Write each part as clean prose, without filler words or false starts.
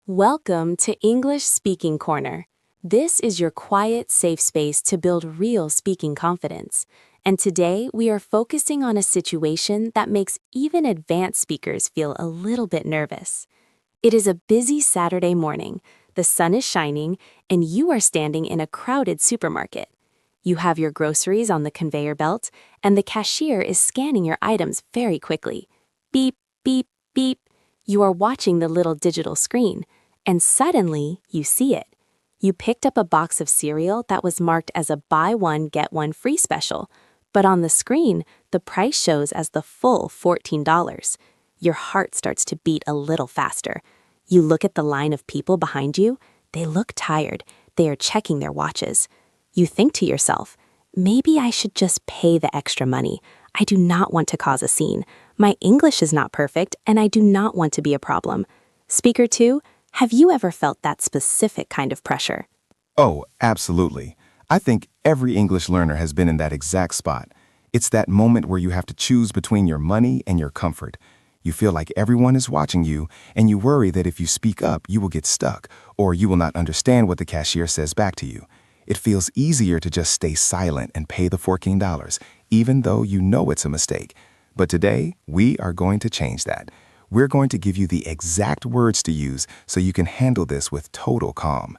Welcome to English Speaking Corner. This is your quiet, safe space to build real speaking confidence. And today we are focusing on a situation that makes even advanced speakers feel a little bit nervous. It is a busy Saturday morning, the sun is shining, and you are standing in a crowded supermarket. You have your groceries on the conveyor belt, and the cashier is scanning your items very quickly. Beep, beep, beep. You are watching the little digital screen. And suddenly, you see it. You picked up a box of cereal that was marked as a buy one, get one free special, but on the screen, the price shows as the full $14. Your heart starts to beat a little faster. You look at the line of people behind you. They look tired. They are checking their watches. You think to yourself, maybe I should just pay the extra money. I do not want to cause a scene. My English is not perfect, and I do not want to be a problem. Speaker 2, have you ever felt that specific kind of pressure? Oh, absolutely. I think every English learner has been in that exact spot. It's that moment where you have to choose between your money and your comfort. You feel like everyone is watching you, and you worry that if you speak up, you will get stuck, or you will not understand what the cashier says back to you. It feels easier to just stay silent and pay the $14, even though you know it's a mistake. But today, we are going to change that. We're going to give you the exact words to use so you can handle this with total calm.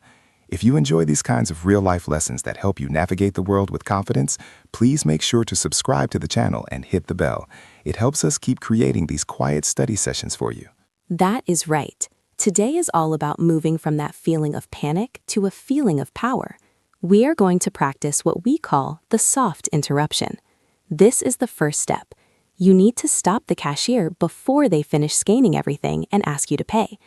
If you enjoy these kinds of real-life lessons that help you navigate the world with confidence, please make sure to subscribe to the channel and hit the bell. It helps us keep creating these quiet study sessions for you. That is right. Today is all about moving from that feeling of panic to a feeling of power. We are going to practice what we call the soft interruption. This is the first step. You need to stop the cashier before they finish scanning everything and ask you to pay.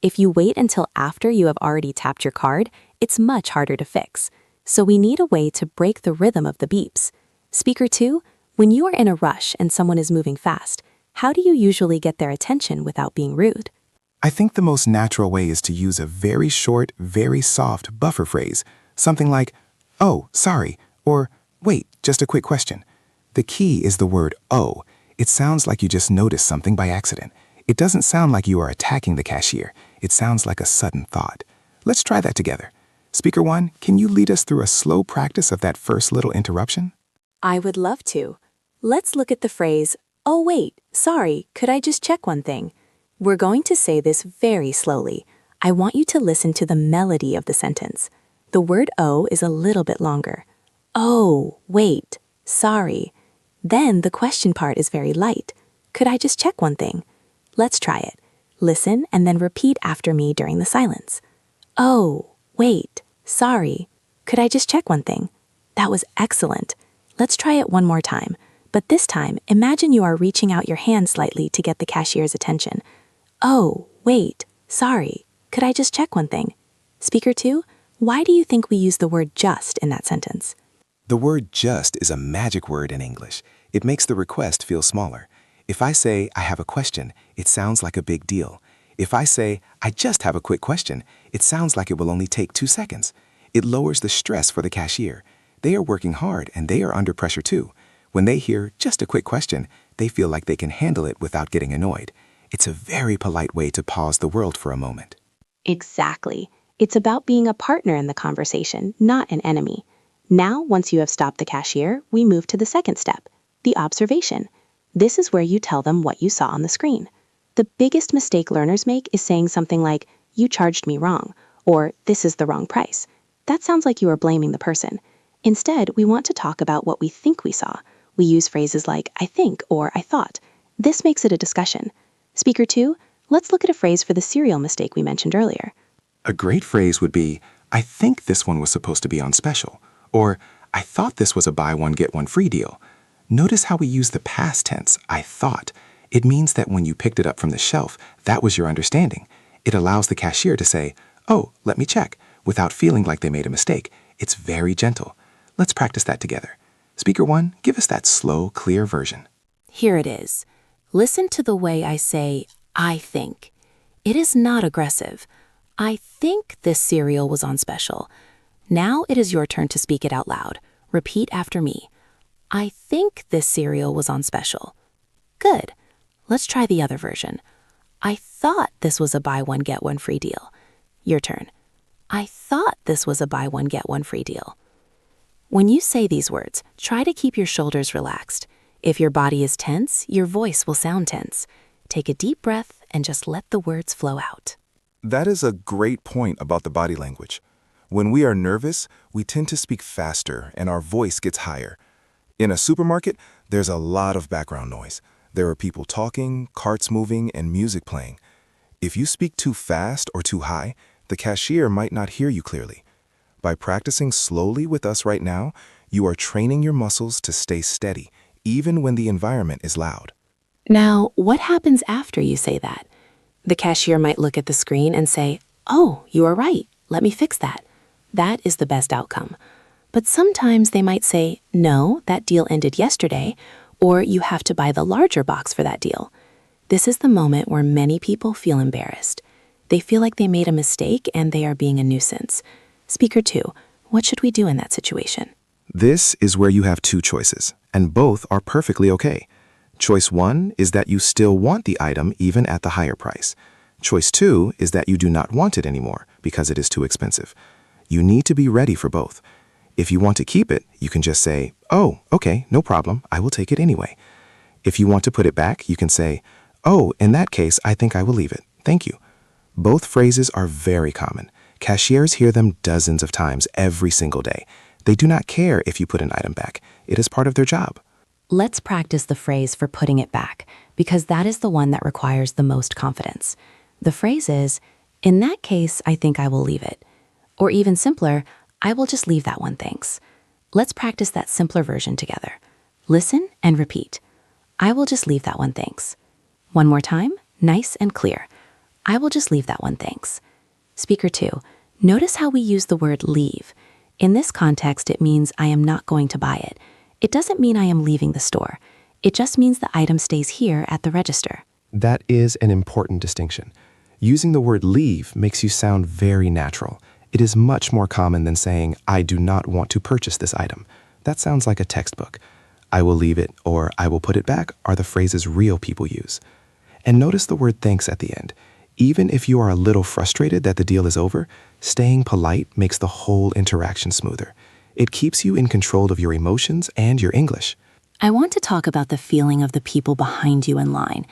If you wait until after you have already tapped your card, it's much harder to fix. So we need a way to break the rhythm of the beeps. Speaker 2, when you are in a rush and someone is moving fast, how do you usually get their attention without being rude? I think the most natural way is to use a very short, very soft buffer phrase. Something like, "Oh, sorry," or "Wait, just a quick question." The key is the word "oh." It sounds like you just noticed something by accident. It doesn't sound like you are attacking the cashier. It sounds like a sudden thought. Let's try that together. Speaker 1, can you lead us through a slow practice of that first little interruption? I would love to. Let's look at the phrase, "Oh wait, sorry, could I just check one thing?" We're going to say this very slowly. I want you to listen to the melody of the sentence. The word "oh" is a little bit longer. Oh, wait, sorry. Then the question part is very light. Could I just check one thing? Let's try it. Listen and then repeat after me during the silence. Oh, wait, sorry. Could I just check one thing? That was excellent. Let's try it one more time. But this time, imagine you are reaching out your hand slightly to get the cashier's attention. Oh, wait, sorry. Could I just check one thing? Speaker 2, why do you think we use the word just in that sentence? The word just is a magic word in English. It makes the request feel smaller. If I say, "I have a question," it sounds like a big deal. If I say, "I just have a quick question," it sounds like it will only take 2 seconds. It lowers the stress for the cashier. They are working hard and they are under pressure too. When they hear "just a quick question," they feel like they can handle it without getting annoyed. It's a very polite way to pause the world for a moment. Exactly. It's about being a partner in the conversation, not an enemy. Now, once you have stopped the cashier, we move to the second step, the observation. This is where you tell them what you saw on the screen. The biggest mistake learners make is saying something like, "You charged me wrong," or "This is the wrong price." That sounds like you are blaming the person. Instead, we want to talk about what we think we saw. We use phrases like "I think" or "I thought." This makes it a discussion. Speaker 2, let's look at a phrase for the cereal mistake we mentioned earlier. A great phrase would be, "I think this one was supposed to be on special," or "I thought this was a buy one, get one free deal." Notice how we use the past tense, "I thought." It means that when you picked it up from the shelf, that was your understanding. It allows the cashier to say, "Oh, let me check," without feeling like they made a mistake. It's very gentle. Let's practice that together. Speaker 1, give us that slow, clear version. Here it is. Listen to the way I say, "I think." It is not aggressive. I think this cereal was on special. Now it is your turn to speak it out loud. Repeat after me. I think this cereal was on special. Good. Let's try the other version. I thought this was a buy one, get one free deal. Your turn. I thought this was a buy one, get one free deal. When you say these words, try to keep your shoulders relaxed. If your body is tense, your voice will sound tense. Take a deep breath and just let the words flow out. That is a great point about the body language. When we are nervous, we tend to speak faster and our voice gets higher. In a supermarket, there's a lot of background noise. There are people talking, carts moving, and music playing. If you speak too fast or too high, the cashier might not hear you clearly. By practicing slowly with us right now, you are training your muscles to stay steady, even when the environment is loud. Now, what happens after you say that? The cashier might look at the screen and say, "Oh, you are right. Let me fix that." That is the best outcome. But sometimes they might say, "No, that deal ended yesterday," or "You have to buy the larger box for that deal." This is the moment where many people feel embarrassed. They feel like they made a mistake and they are being a nuisance. Speaker 2, what should we do in that situation? This is where you have two choices, and both are perfectly okay. Choice 1 is that you still want the item even at the higher price. Choice 2 is that you do not want it anymore because it is too expensive. You need to be ready for both. If you want to keep it, you can just say, "Oh, okay, no problem, I will take it anyway." If you want to put it back, you can say, "Oh, in that case, I think I will leave it. Thank you." Both phrases are very common. Cashiers hear them dozens of times every single day. They do not care if you put an item back. It is part of their job. Let's practice the phrase for putting it back, because that is the one that requires the most confidence. The phrase is, "In that case, I think I will leave it." Or even simpler, "I will just leave that one, thanks." Let's practice that simpler version together. Listen and repeat. "I will just leave that one, thanks." One more time, nice and clear. "I will just leave that one, thanks." Speaker 2, notice how we use the word leave. In this context, it means I am not going to buy it. It doesn't mean I am leaving the store. It just means the item stays here at the register. That is an important distinction. Using the word leave makes you sound very natural. It is much more common than saying, "I do not want to purchase this item." That sounds like a textbook. "I will leave it" or "I will put it back" are the phrases real people use. And notice the word thanks at the end. Even if you are a little frustrated that the deal is over, staying polite makes the whole interaction smoother. It keeps you in control of your emotions and your English. I want to talk about the feeling of the people behind you in line.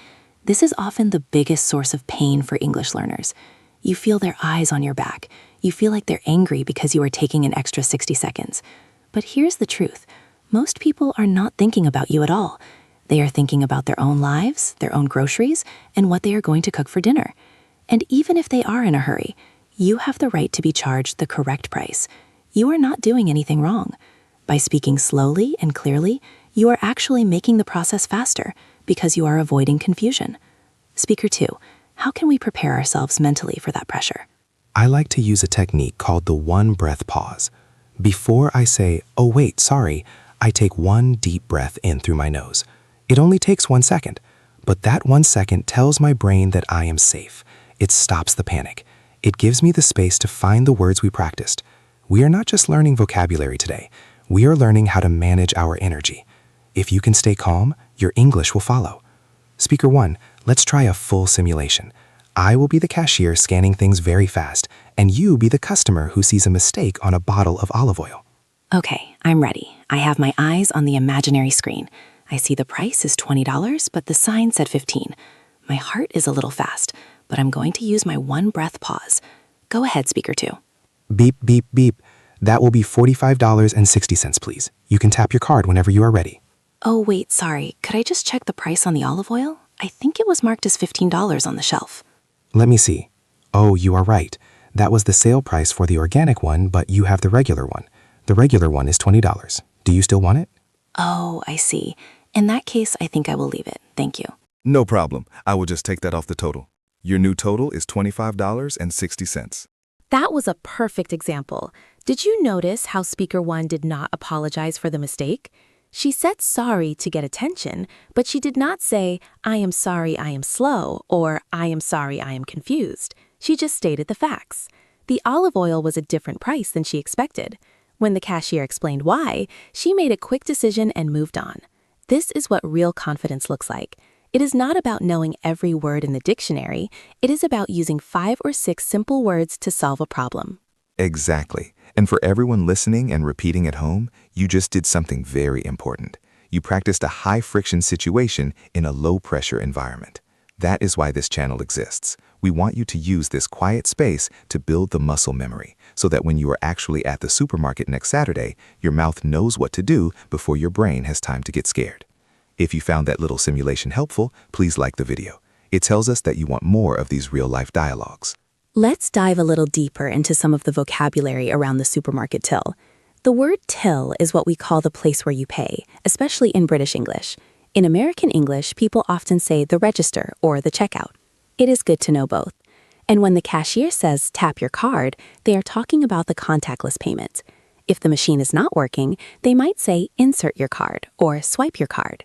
This is often the biggest source of pain for English learners. You feel their eyes on your back. You feel like they're angry because you are taking an extra 60 seconds. But here's the truth. Most people are not thinking about you at all. They are thinking about their own lives, their own groceries, and what they are going to cook for dinner. And even if they are in a hurry, you have the right to be charged the correct price. You are not doing anything wrong. By speaking slowly and clearly, you are actually making the process faster because you are avoiding confusion. Speaker 2, how can we prepare ourselves mentally for that pressure? I like to use a technique called the one breath pause. Before I say, "Oh wait, sorry," I take one deep breath in through my nose. It only takes 1 second, but that 1 second tells my brain that I am safe. It stops the panic. It gives me the space to find the words we practiced. We are not just learning vocabulary today. We are learning how to manage our energy. If you can stay calm, your English will follow. Speaker 1, let's try a full simulation. I will be the cashier scanning things very fast, and you be the customer who sees a mistake on a bottle of olive oil. Okay, I'm ready. I have my eyes on the imaginary screen. I see the price is $20, but the sign said 15. My heart is a little fast, but I'm going to use my one breath pause. Go ahead, Speaker 2. Beep, beep, beep. That will be $45.60, please. You can tap your card whenever you are ready. Oh, wait, sorry. Could I just check the price on the olive oil? I think it was marked as $15 on the shelf. Let me see. Oh, you are right. That was the sale price for the organic one, but you have the regular one. The regular one is $20. Do you still want it? Oh, I see. In that case, I think I will leave it. Thank you. No problem. I will just take that off the total. Your new total is $25.60. That was a perfect example. Did you notice how Speaker 1 did not apologize for the mistake? She said sorry to get attention, but she did not say, "I am sorry I am slow," or "I am sorry I am confused." She just stated the facts. The olive oil was a different price than she expected. When the cashier explained why, she made a quick decision and moved on. This is what real confidence looks like. It is not about knowing every word in the dictionary. It is about using 5 or 6 simple words to solve a problem. Exactly. And for everyone listening and repeating at home, you just did something very important. You practiced a high-friction situation in a low-pressure environment. That is why this channel exists. We want you to use this quiet space to build the muscle memory, so that when you are actually at the supermarket next Saturday, your mouth knows what to do before your brain has time to get scared. If you found that little simulation helpful, please like the video. It tells us that you want more of these real-life dialogues. Let's dive a little deeper into some of the vocabulary around the supermarket till. The word till is what we call the place where you pay, especially in British English. In American English, people often say the register or the checkout. It is good to know both. And when the cashier says tap your card, they are talking about the contactless payment. If the machine is not working, they might say insert your card or swipe your card.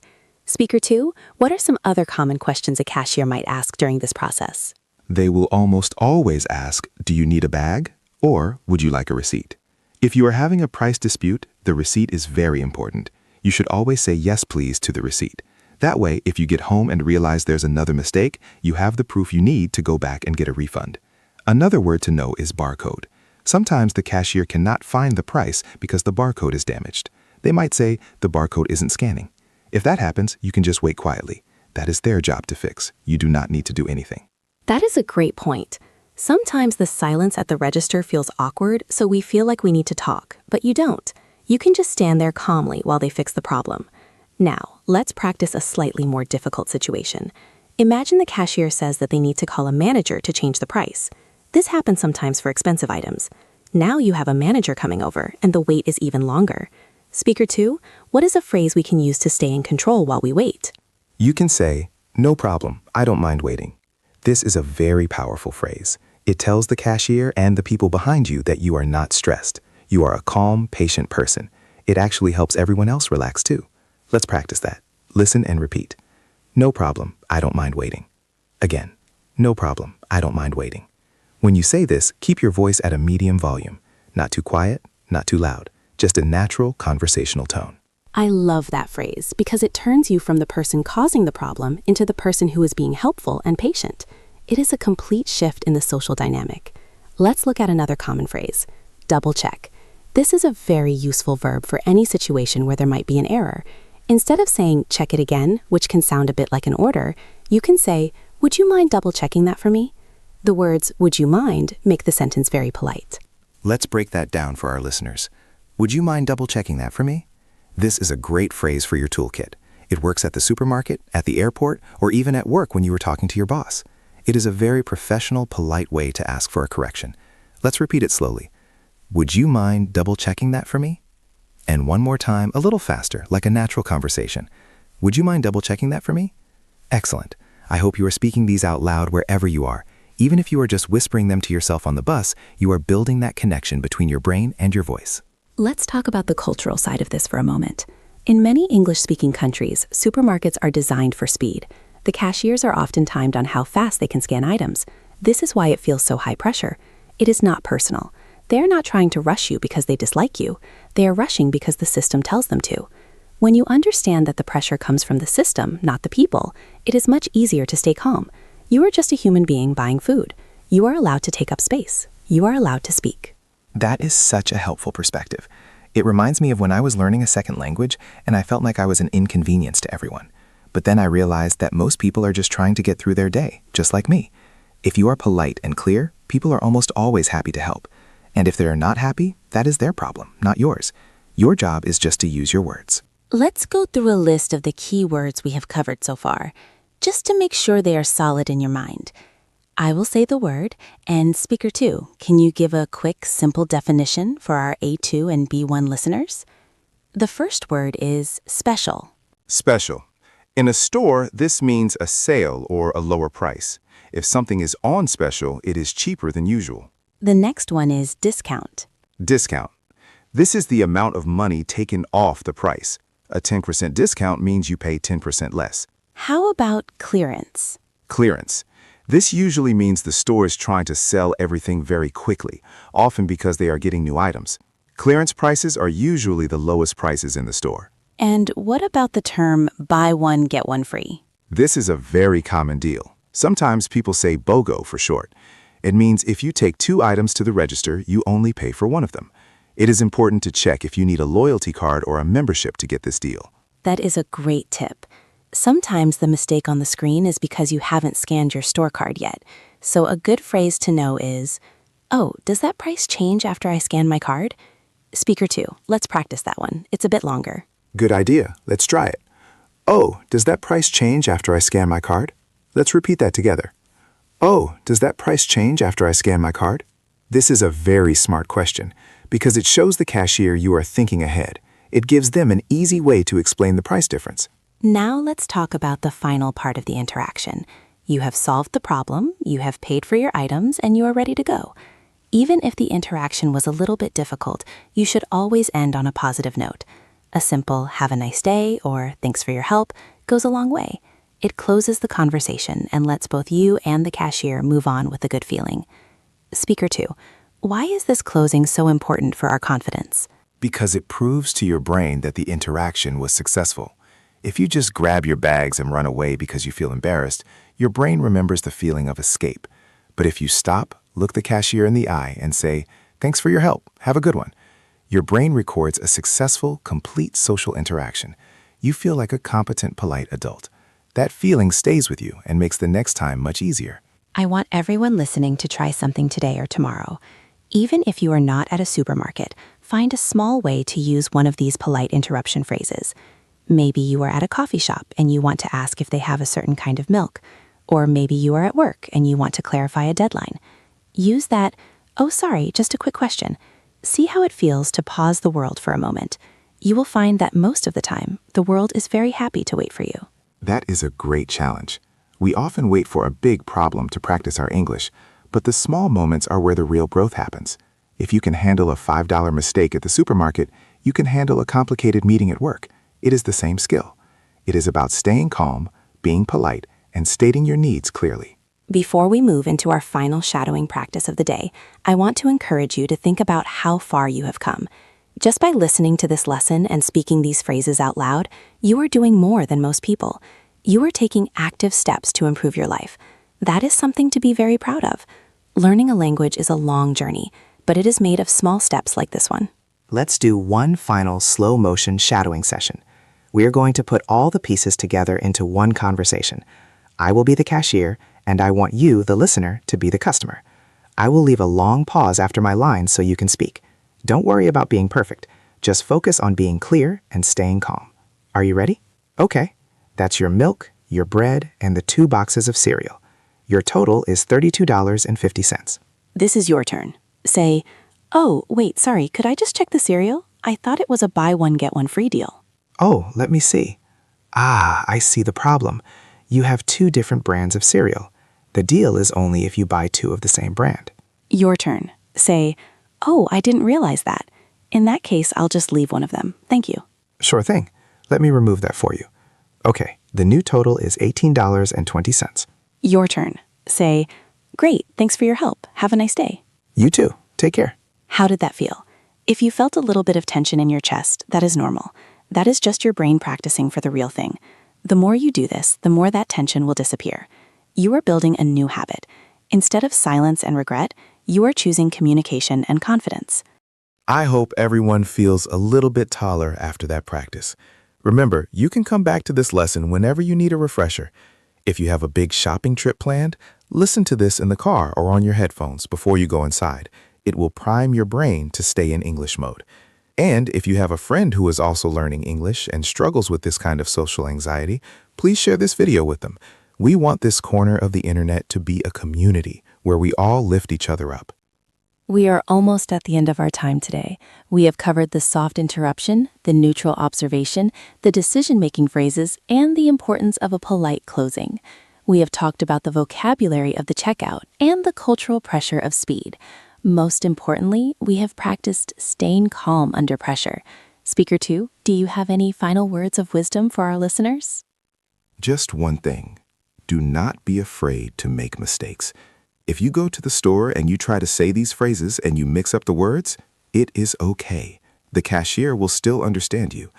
Speaker 2, what are some other common questions a cashier might ask during this process? They will almost always ask, do you need a bag? Or would you like a receipt? If you are having a price dispute, the receipt is very important. You should always say yes please to the receipt. That way, if you get home and realize there's another mistake, you have the proof you need to go back and get a refund. Another word to know is barcode. Sometimes the cashier cannot find the price because the barcode is damaged. They might say the barcode isn't scanning. If that happens, you can just wait quietly. That is their job to fix. You do not need to do anything. That is a great point. Sometimes the silence at the register feels awkward, so we feel like we need to talk, but you don't. You can just stand there calmly while they fix the problem. Now, let's practice a slightly more difficult situation. Imagine the cashier says that they need to call a manager to change the price. This happens sometimes for expensive items. Now you have a manager coming over, and the wait is even longer. Speaker 2, what is a phrase we can use to stay in control while we wait? You can say, no problem, I don't mind waiting. This is a very powerful phrase. It tells the cashier and the people behind you that you are not stressed. You are a calm, patient person. It actually helps everyone else relax too. Let's practice that. Listen and repeat. No problem, I don't mind waiting. Again, no problem, I don't mind waiting. When you say this, keep your voice at a medium volume. Not too quiet, not too loud. Just a natural conversational tone. I love that phrase because it turns you from the person causing the problem into the person who is being helpful and patient. It is a complete shift in the social dynamic. Let's look at another common phrase, double check. This is a very useful verb for any situation where there might be an error. Instead of saying check it again, which can sound a bit like an order, you can say, would you mind double checking that for me? The words would you mind make the sentence very polite. Let's break that down for our listeners. Would you mind double checking that for me? This is a great phrase for your toolkit. It works at the supermarket, at the airport, or even at work when you were talking to your boss. It is a very professional, polite way to ask for a correction. Let's repeat it slowly. Would you mind double checking that for me? And one more time, a little faster, like a natural conversation. Would you mind double checking that for me? Excellent. I hope you are speaking these out loud wherever you are. Even if you are just whispering them to yourself on the bus, you are building that connection between your brain and your voice. Let's talk about the cultural side of this for a moment. In many English-speaking countries, supermarkets are designed for speed. The cashiers are often timed on how fast they can scan items. This is why it feels so high pressure. It is not personal. They are not trying to rush you because they dislike you. They are rushing because the system tells them to. When you understand that the pressure comes from the system, not the people, it is much easier to stay calm. You are just a human being buying food. You are allowed to take up space. You are allowed to speak. That is such a helpful perspective. It reminds me of when I was learning a second language and I felt like I was an inconvenience to everyone. But then I realized that most people are just trying to get through their day, just like me. If you are polite and clear, people are almost always happy to help. And if they are not happy, that is their problem, not yours. Your job is just to use your words. Let's go through a list of the key words we have covered so far, just to make sure they are solid in your mind. I will say the word, and Speaker 2, can you give a quick, simple definition for our A2 and B1 listeners? The first word is special. Special. In a store, this means a sale or a lower price. If something is on special, it is cheaper than usual. The next one is discount. Discount. This is the amount of money taken off the price. A 10% discount means you pay 10% less. How about clearance? Clearance. This usually means the store is trying to sell everything very quickly, often because they are getting new items. Clearance prices are usually the lowest prices in the store. And what about the term buy one, get one free? This is a very common deal. Sometimes people say BOGO for short. It means if you take 2 items to the register, you only pay for one of them. It is important to check if you need a loyalty card or a membership to get this deal. That is a great tip. Sometimes the mistake on the screen is because you haven't scanned your store card yet. So a good phrase to know is, "Oh, does that price change after I scan my card?" Speaker 2, let's practice that one. It's a bit longer. Good idea. Let's try it. Oh, does that price change after I scan my card? Let's repeat that together. Oh, does that price change after I scan my card? This is a very smart question because it shows the cashier you are thinking ahead. It gives them an easy way to explain the price difference. Now let's talk about the final part of the interaction. You have solved the problem, you have paid for your items, and you are ready to go. Even if the interaction was a little bit difficult, you should always end on a positive note. A simple "have a nice day" or "thanks for your help" goes a long way. It closes the conversation and lets both you and the cashier move on with a good feeling. Speaker 2, why is this closing so important for our confidence? Because it proves to your brain that the interaction was successful. If you just grab your bags and run away because you feel embarrassed, your brain remembers the feeling of escape. But if you stop, look the cashier in the eye and say, "Thanks for your help. Have a good one," your brain records a successful, complete social interaction. You feel like a competent, polite adult. That feeling stays with you and makes the next time much easier. I want everyone listening to try something today or tomorrow. Even if you are not at a supermarket, find a small way to use one of these polite interruption phrases. Maybe you are at a coffee shop and you want to ask if they have a certain kind of milk. Or maybe you are at work and you want to clarify a deadline. Use that, "Oh, sorry, just a quick question." See how it feels to pause the world for a moment. You will find that most of the time, the world is very happy to wait for you. That is a great challenge. We often wait for a big problem to practice our English, but the small moments are where the real growth happens. If you can handle a $5 mistake at the supermarket, you can handle a complicated meeting at work. It is the same skill. It is about staying calm, being polite, and stating your needs clearly. Before we move into our final shadowing practice of the day, I want to encourage you to think about how far you have come. Just by listening to this lesson and speaking these phrases out loud, you are doing more than most people. You are taking active steps to improve your life. That is something to be very proud of. Learning a language is a long journey, but it is made of small steps like this one. Let's do one final slow motion shadowing session. We are going to put all the pieces together into one conversation. I will be the cashier, and I want you, the listener, to be the customer. I will leave a long pause after my lines so you can speak. Don't worry about being perfect. Just focus on being clear and staying calm. Are you ready? Okay. That's your milk, your bread, and the 2 boxes of cereal. Your total is $32.50. This is your turn. Say, "Oh, wait, sorry, could I just check the cereal? I thought it was a buy one, get one free deal." Oh, let me see. I see the problem. You have 2 different brands of cereal. The deal is only if you buy 2 of the same brand. Your turn. Say, "Oh, I didn't realize that. In that case, I'll just leave one of them. Thank you." Sure thing. Let me remove that for you. Okay, the new total is $18.20. Your turn. Say, "Great, thanks for your help. Have a nice day." You too. Take care. How did that feel? If you felt a little bit of tension in your chest, that is normal. That is just your brain practicing for the real thing. The more you do this, the more that tension will disappear. You are building a new habit. Instead of silence and regret, you are choosing communication and confidence. I hope everyone feels a little bit taller after that practice. Remember, you can come back to this lesson whenever you need a refresher. If you have a big shopping trip planned, listen to this in the car or on your headphones before you go inside. It will prime your brain to stay in English mode. And if you have a friend who is also learning English and struggles with this kind of social anxiety, please share this video with them. We want this corner of the internet to be a community where we all lift each other up. We are almost at the end of our time today. We have covered the soft interruption, the neutral observation, the decision-making phrases, and the importance of a polite closing. We have talked about the vocabulary of the checkout and the cultural pressure of speed. Most importantly, we have practiced staying calm under pressure. Speaker 2, do you have any final words of wisdom for our listeners? Just one thing. Do not be afraid to make mistakes. If you go to the store and you try to say these phrases and you mix up the words, it is okay. The cashier will still understand you.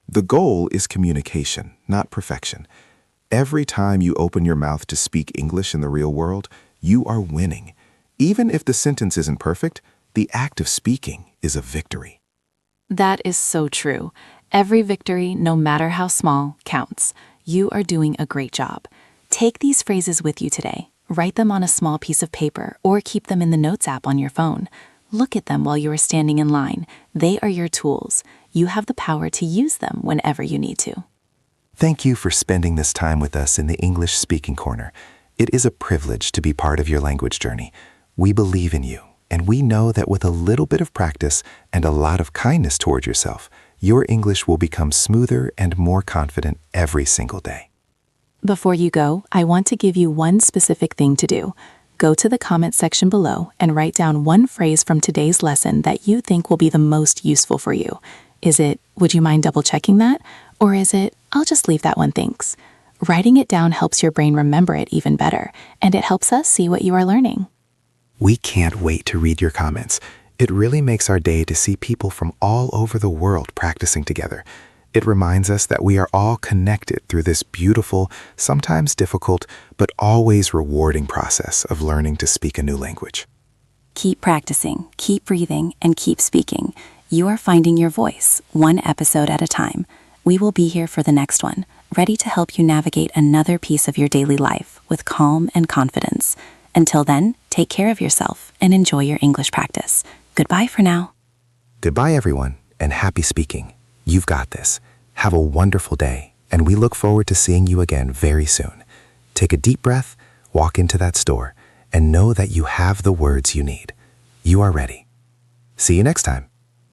The goal is communication, not perfection. Every time you open your mouth to speak English in the real world, you are winning. Even if the sentence isn't perfect, the act of speaking is a victory. That is so true. Every victory, no matter how small, counts. You are doing a great job. Take these phrases with you today. Write them on a small piece of paper or keep them in the Notes app on your phone. Look at them while you are standing in line. They are your tools. You have the power to use them whenever you need to. Thank you for spending this time with us in the English Speaking Corner. It is a privilege to be part of your language journey. We believe in you, and we know that with a little bit of practice and a lot of kindness toward yourself, your English will become smoother and more confident every single day. Before you go, I want to give you one specific thing to do. Go to the comment section below and write down one phrase from today's lesson that you think will be the most useful for you. Is it, would you mind double checking that? Or is it, I'll just leave that one, thanks. Writing it down helps your brain remember it even better, and it helps us see what you are learning. We can't wait to read your comments. It really makes our day to see people from all over the world practicing together. It reminds us that we are all connected through this beautiful, sometimes difficult, but always rewarding process of learning to speak a new language. Keep practicing, keep breathing, and keep speaking. You are finding your voice, one episode at a time. We will be here for the next one, ready to help you navigate another piece of your daily life with calm and confidence. Until then, take care of yourself and enjoy your English practice. Goodbye for now. Goodbye, everyone, and happy speaking. You've got this. Have a wonderful day, and we look forward to seeing you again very soon. Take a deep breath, walk into that store, and know that you have the words you need. You are ready. See you next time.